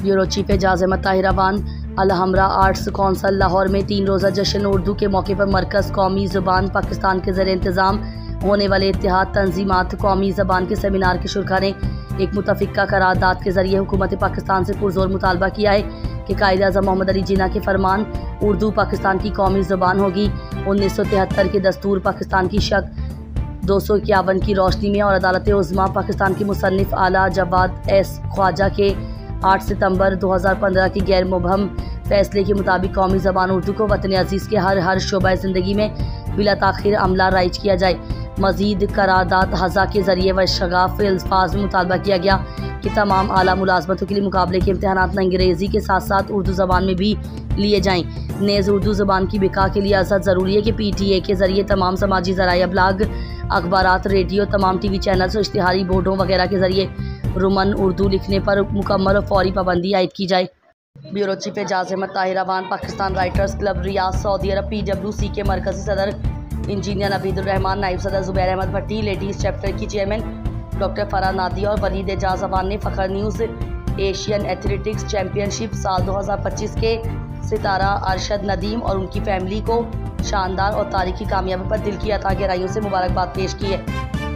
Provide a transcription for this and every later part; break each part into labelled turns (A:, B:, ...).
A: Bureau chief Ejaz Ahmed Tahiraban Alhamra arts council Lahore में 3 रोज़ा जश्न उर्दू के मौके पर मरकज़ कौमी ज़ुबान पाकिस्तान के ज़रिए इंतज़ाम होने वाले इत्तेहाद तंजीमात कौमी ज़बान के सेमिनार के शुरा ने एक मुतफ़िक़ा करारदाद के ज़रिए हुकूमत पाकिस्तान से पुरज़ोर मुतालबा किया है कि कायद-ए-आज़म मोहम्मद अली जिन्ना के फरमान उर्दू पाकिस्तान की कौमी ज़बान होगी। 1973 के दस्तूर पाकिस्तान की शक 251 की रोशनी में और अदालत उज़्मा पाकिस्तान के मुसन्निफ आला जवाद एस ख्वाजा के 8 सितंबर 2015 की गैर मुबहम फैसले के मुताबिक कौमी ज़बान उर्दू को वतन अजीज़ के हर शोबा ज़िंदगी में बिला ताख़ीर अमला राइज किया जाए। मज़ीद करारदाद हज़ा के ज़रिए व शगाफ अल्फाज में मुतालबा किया गया कि तमाम आला मुलाजमतों के लिए मुकाबले के इम्तहानात अंग्रेज़ी के साथ साथ उर्दू ज़बान में भी लिए जाएँ। नेज़ उर्दू ज़बान की बिका के लिए आज़ाद ज़रूरी है कि PTA के ज़रिए तमाम समाजी ज़राए अबलाग अखबारात रेडियो तमाम TV चैनल्स और इश्तिहारी बोर्डों वगैरह के ज़रिए रोमन उर्दू लिखने पर मुकम्मल और फौरी पाबंदी आयद की जाए। Bureau chief Ejaz Ahmed Tahiraban Pakistan writers club Riyadh Saudi Arab PWC के मरकज़ी सदर इंजीनियर नबीदुर रहमान, नायब सदर ज़ुबैर अहमद भट्टी, लेडीज़ चैप्टर की चेयरमैन डॉक्टर फराह नादी और वलीद एजाज अवान ने Fakhar news Asian athletics championship साल 2025 के सितारा अरशद नदीम और उनकी फैमिली को शानदार और तारीखी कामयाबी पर दिल की अता गहराइयों से मुबारकबाद पेश की है।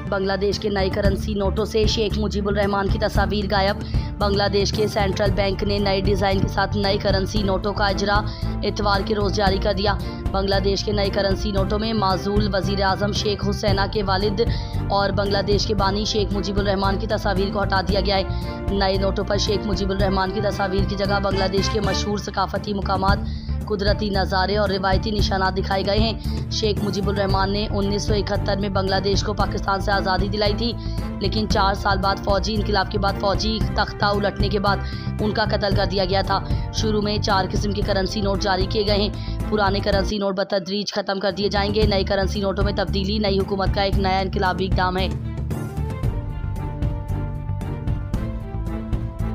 A: बांग्लादेश के नए करेंसी नोटों से शेख मुजीबुर रहमान की तस्वीर गायब। बांग्लादेश के सेंट्रल बैंक ने नए डिज़ाइन के साथ नए करेंसी नोटों का इजरा इतवार के रोज़ जारी कर दिया। बांग्लादेश के नए करेंसी नोटों में माजूल वज़ीर आज़म शेख हुसैना के वालिद और बांग्लादेश के बानी शेख मुजीबुर रहमान की तस्वीर को हटा दिया गया है। नए नोटों पर शेख मुजीबुर रहमान की तस्वीर की जगह बांग्लादेश के मशहूर सकाफती मुकामात, कुदरती नज़ारे और रिवायती निशानात दिखाए गए हैं। शेख मुजीबुर रहमान ने 1971 में बांग्लादेश को पाकिस्तान से आज़ादी दिलाई थी, लेकिन 4 साल बाद फौजी इनकलाब के बाद फौजी तख्ता उलटने के बाद उनका कत्ल कर दिया गया था। शुरू में 4 किस्म के करेंसी नोट जारी किए गए हैं। पुराने करेंसी नोट बतदरीज ख़त्म कर दिए जाएंगे। नए करेंसी नोटों में तब्दीली नई हुकूमत का एक नया इनकलाबी इक़दाम है।